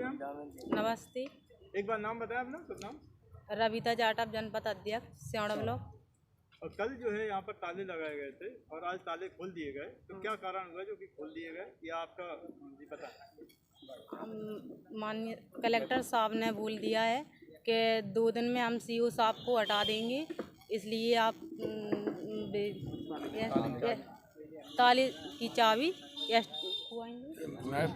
Ma'am. नमस्ते। एक बार नाम बताएं अपना, सब नाम। रविता जाटव, जनपद अध्यक्ष, सियाड़ा ब्लॉक। और कल जो है यहाँ पर ताले लगाए गए थे और आज ताले खोल दिए गए, तो क्या कारण हुआ जो कि खोल दिए गए, या आपका जी पता है? माननीय कलेक्टर साहब ने बोल दिया है कि 2 दिन में हम सीओ साहब को हटा देंगे, इसलिए आप ताले की चाबी नायब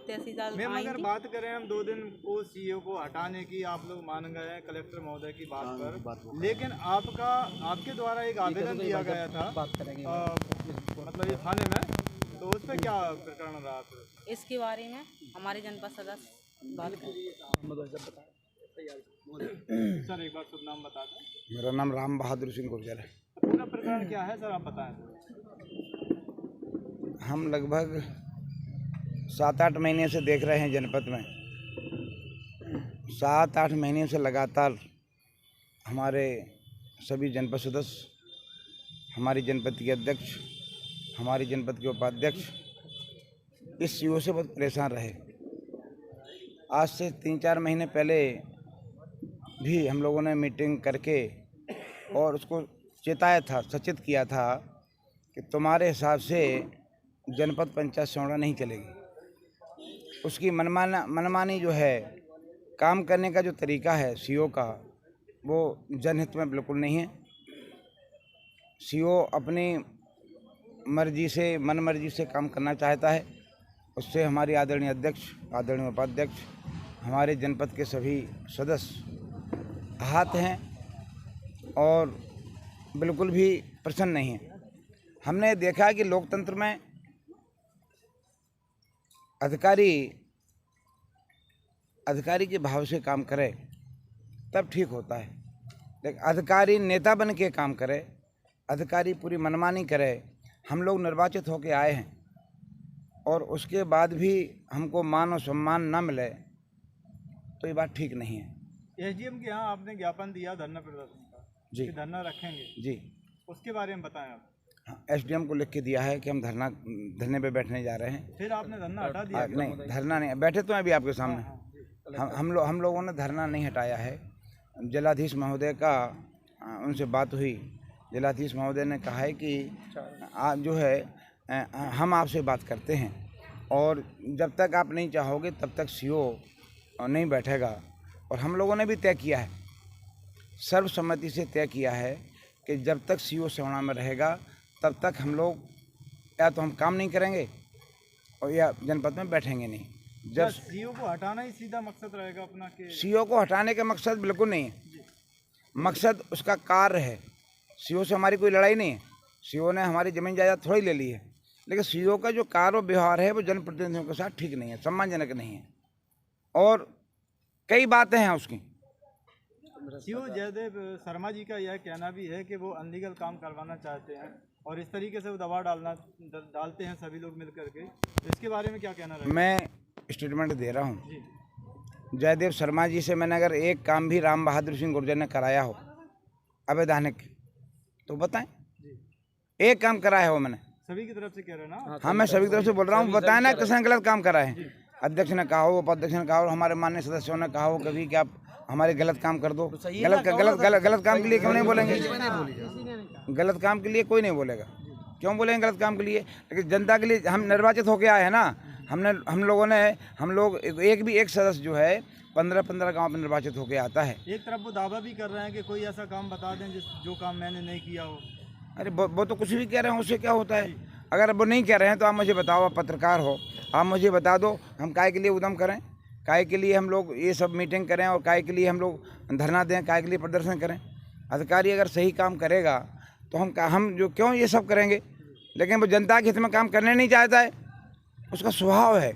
तहसीलदार मैम, अगर बात करें हम 2 दिन को सीईओ को हटाने की, आप लोग मान गए हैं कलेक्टर महोदय की बात पर, लेकिन आपके द्वारा एक आवेदन दिया गया था मतलब ये थाने में, तो उस पर क्या प्रकरण रहा? इसके बारे में हमारे जनपद सदस्य बात करें। सर एक बार शुभ नाम बता दें। मेरा नाम राम बहादुर सिंह गुर्जर है। पूरा प्रकरण क्या है सर, आप बताएं। हम लगभग 7-8 महीने से देख रहे हैं जनपद में, 7-8 महीने से लगातार हमारे सभी जनपद सदस्य, हमारी जनपद के अध्यक्ष, हमारी जनपद के उपाध्यक्ष इस सीओ से बहुत परेशान रहे। आज से 3-4 महीने पहले भी हम लोगों ने मीटिंग करके और उसको चेताया था, सचेत किया था कि तुम्हारे हिसाब से जनपद पंचायत सियाड़ा नहीं चलेगी। उसकी मनमानी जो है, काम करने का जो तरीका है सीओ का, वो जनहित में बिल्कुल नहीं है। सीओ अपनी मर्जी से, मन मर्जी से काम करना चाहता है। उससे हमारी आदरणीय अध्यक्ष, आदरणीय उपाध्यक्ष, हमारे जनपद के सभी सदस्य आहत हैं और बिल्कुल भी प्रसन्न नहीं है। हमने देखा कि लोकतंत्र में अधिकारी के भाव से काम करे तब ठीक होता है, लेकिन अधिकारी नेता बन के काम करे, अधिकारी पूरी मनमानी करे। हम लोग निर्वाचित होकर आए हैं और उसके बाद भी हमको मान और सम्मान न मिले तो ये बात ठीक नहीं है। एसडीएम के यहाँ आपने ज्ञापन दिया धरना प्रदर्शन का जी, धरना रखेंगे जी, उसके बारे में बताएं आप। हाँ, एसडीएम को लिख के दिया है कि हम धरने पे बैठने जा रहे हैं। फिर आपने धरना हटा दिया? नहीं, धरना नहीं, बैठे तो हैं अभी आपके सामने। हम लोगों ने धरना नहीं हटाया है। जिलाधीश महोदय का उनसे बात हुई, जिलाधीश महोदय ने कहा है कि आप जो है हम आपसे बात करते हैं और जब तक आप नहीं चाहोगे तब तक सीओ नहीं बैठेगा। और हम लोगों ने भी तय किया है, सर्वसम्मति से तय किया है कि जब तक सीओ सियाड़ा में रहेगा तब तक हम लोग या तो हम काम नहीं करेंगे और या जनपद में बैठेंगे नहीं। जब सीओ को हटाना ही सीधा मकसद रहेगा अपना कि सीओ को हटाने का मकसद बिल्कुल नहीं है। मकसद उसका कार्य है। सीओ से हमारी कोई लड़ाई नहीं है। सीओ ने हमारी ज़मीन जायदाद थोड़ी ले ली है, लेकिन सीओ का जो कार्य व्यवहार है वो जनप्रतिनिधियों के साथ ठीक नहीं है, सम्मानजनक नहीं है और कई बातें हैं उसकी। सीओ जयदेव शर्मा जी का यह कहना भी है कि वो अनलीगल काम करवाना चाहते हैं और इस तरीके से वो दबाव डालते हैं सभी लोग मिलकर के, तो इसके बारे में क्या कहना रहेगा? मैं स्टेटमेंट दे रहा हूँ। जयदेव शर्मा जी से मैंने अगर एक काम भी राम बहादुर सिंह गुर्जर ने कराया हो अवैधानिक तो बताएं। एक काम कराया हो मैंने, सभी की तरफ से कह रहे हैं ना? हाँ, मैं सभी की तरफ से बोल रहा हूँ। बताएं ना किसने गलत काम करा है। अध्यक्ष ने कहा हो, उपाध्यक्ष ने कहा हो, हमारे माननीय सदस्यों ने कहा हो कभी कि आप हमारे गलत काम कर दो। गलत काम के लिए क्यों नहीं बोलेंगे? गलत काम के लिए कोई नहीं बोलेगा, क्यों बोलेंगे गलत काम के लिए? लेकिन जनता के लिए हम निर्वाचित होके आए हैं ना। हम लोग एक सदस्य जो है 15-15 गांव में निर्वाचित होके आता है। एक तरफ वो दावा भी कर रहे हैं कि कोई ऐसा काम बता दें जो काम मैंने नहीं किया हो। अरे वो तो कुछ भी कह रहे हैं, उससे क्या होता है? अगर वो नहीं कह रहे हैं तो आप मुझे बताओ, आप पत्रकार हो, आप मुझे बता दो, हम काय के लिए उद्यम करें, काय के लिए हम लोग ये सब मीटिंग करें और काय के लिए हम लोग धरना दें, काय के लिए प्रदर्शन करें। अधिकारी अगर सही काम करेगा तो हम जो क्यों ये सब करेंगे? लेकिन वो जनता के हित में काम करने नहीं चाहता है, उसका स्वभाव है।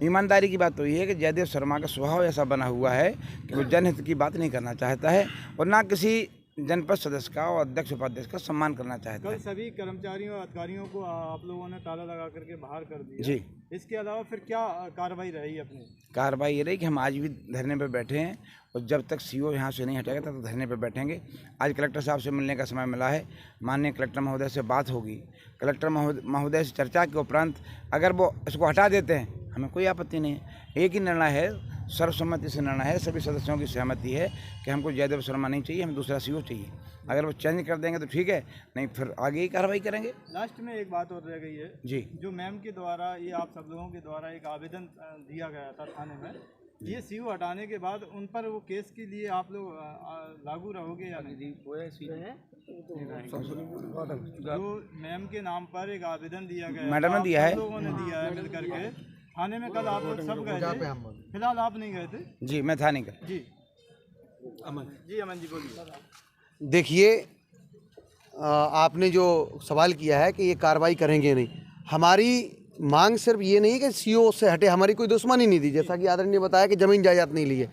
ईमानदारी की बात तो ये है कि जयदेव शर्मा का स्वभाव ऐसा बना हुआ है कि वो जनहित की बात नहीं करना चाहता है और ना किसी जनपद सदस्य का और अध्यक्ष उपाध्यक्ष का सम्मान करना चाहता है। सभी कर्मचारियों और अधिकारियों को आप लोगों ने ताला लगा करके बाहर कर दिया जी। इसके अलावा फिर क्या कार्रवाई रही अपनी? कार्रवाई ये रही कि हम आज भी धरने पर बैठे हैं और जब तक सीओ यहाँ से नहीं हटेगा तब तक धरने पर बैठेंगे। आज कलेक्टर साहब से मिलने का समय मिला है, माननीय कलेक्टर महोदय से बात होगी। कलेक्टर महोदय से चर्चा के उपरांत अगर वो इसको हटा देते हैं, हमें कोई आपत्ति नहीं है। एक ही निर्णय है, सर्वसम्मति से निर्णय है, सभी सदस्यों की सहमति है कि हमको जयदेव शर्मा नहीं चाहिए, हमें दूसरा सीईओ चाहिए। अगर वो चेंज कर देंगे तो ठीक है, नहीं फिर आगे ही कार्रवाई करेंगे। लास्ट में एक बात और रह गई है जी, जो मैम के द्वारा, ये आप सब लोगों के द्वारा एक आवेदन दिया गया था थाने में, ये सीईओ हटाने के बाद उन पर वो केस के लिए आप लोग लागू रहोगे या नहीं? जो मैम के नाम पर एक आवेदन दिया गया, मैडम ने दिया है, लोगों ने दिया है मिल करके थाने में, कल आप लोग सब गए थे, फिलहाल आप नहीं गए थे? जी मैं था नहीं कर। जी अमन जी बोलिए। देखिए, आपने जो सवाल किया है कि ये कार्रवाई करेंगे नहीं, हमारी मांग सिर्फ ये नहीं कि सीईओ से हटे, हमारी कोई दुश्मनी नहीं थी। जैसा कि आदरणीय ने बताया कि ज़मीन जायदाद नहीं ली है,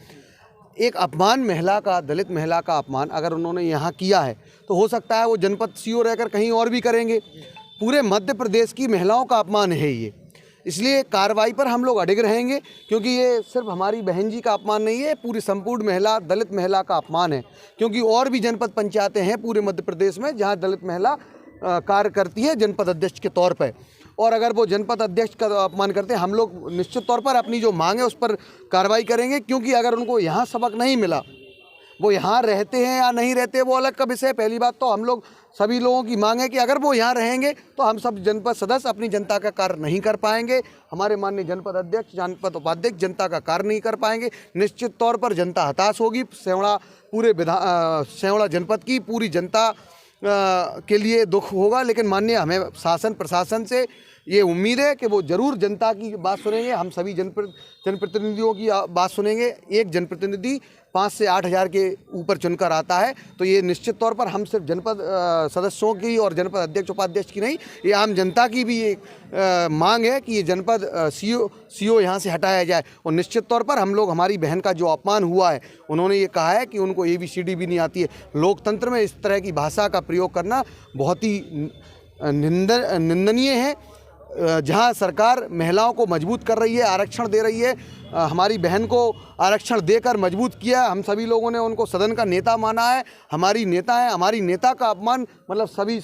एक अपमान महिला का, दलित महिला का अपमान अगर उन्होंने यहाँ किया है तो हो सकता है वो जनपद सीईओ रहकर कहीं और भी करेंगे। पूरे मध्य प्रदेश की महिलाओं का अपमान है ये, इसलिए कार्रवाई पर हम लोग अडिग रहेंगे, क्योंकि ये सिर्फ हमारी बहन जी का अपमान नहीं है, पूरी संपूर्ण महिला, दलित महिला का अपमान है। क्योंकि और भी जनपद पंचायतें हैं पूरे मध्य प्रदेश में जहाँ दलित महिला कार्य करती है जनपद अध्यक्ष के तौर पर, और अगर वो जनपद अध्यक्ष का अपमान करते हैं, हम लोग निश्चित तौर पर अपनी जो मांग है उस पर कार्रवाई करेंगे। क्योंकि अगर उनको यहाँ सबक नहीं मिला, वो यहाँ रहते हैं या नहीं रहते वो अलग का विषय। पहली बात तो हम लोग सभी लोगों की मांग है कि अगर वो यहाँ रहेंगे तो हम सब जनपद सदस्य अपनी जनता का कार्य नहीं कर पाएंगे, हमारे माननीय जनपद अध्यक्ष, जनपद उपाध्यक्ष जनता का कार्य नहीं कर पाएंगे। निश्चित तौर पर जनता हताश होगी। सेवड़ा जनपद की पूरी जनता के लिए दुख होगा, लेकिन माननीय हमें शासन प्रशासन से ये उम्मीद है कि वो ज़रूर जनता की बात सुनेंगे। हम सभी जनप्रतिनिधियों की बात सुनेंगे। एक जनप्रतिनिधि 5 से 8 हज़ार के ऊपर चुनकर आता है, तो ये निश्चित तौर पर हम सिर्फ जनपद सदस्यों की और जनपद अध्यक्ष उपाध्यक्ष की नहीं, ये आम जनता की भी एक मांग है कि ये जनपद सीईओ यहाँ से हटाया जाए। और निश्चित तौर पर हम लोग, हमारी बहन का जो अपमान हुआ है, उन्होंने ये कहा है कि उनको ABCD भी नहीं आती है। लोकतंत्र में इस तरह की भाषा का प्रयोग करना बहुत ही निंदनीय है। जहां सरकार महिलाओं को मजबूत कर रही है, आरक्षण दे रही है, हमारी बहन को आरक्षण देकर मजबूत किया, हम सभी लोगों ने उनको सदन का नेता माना है, हमारी नेता है, हमारी नेता का अपमान मतलब सभी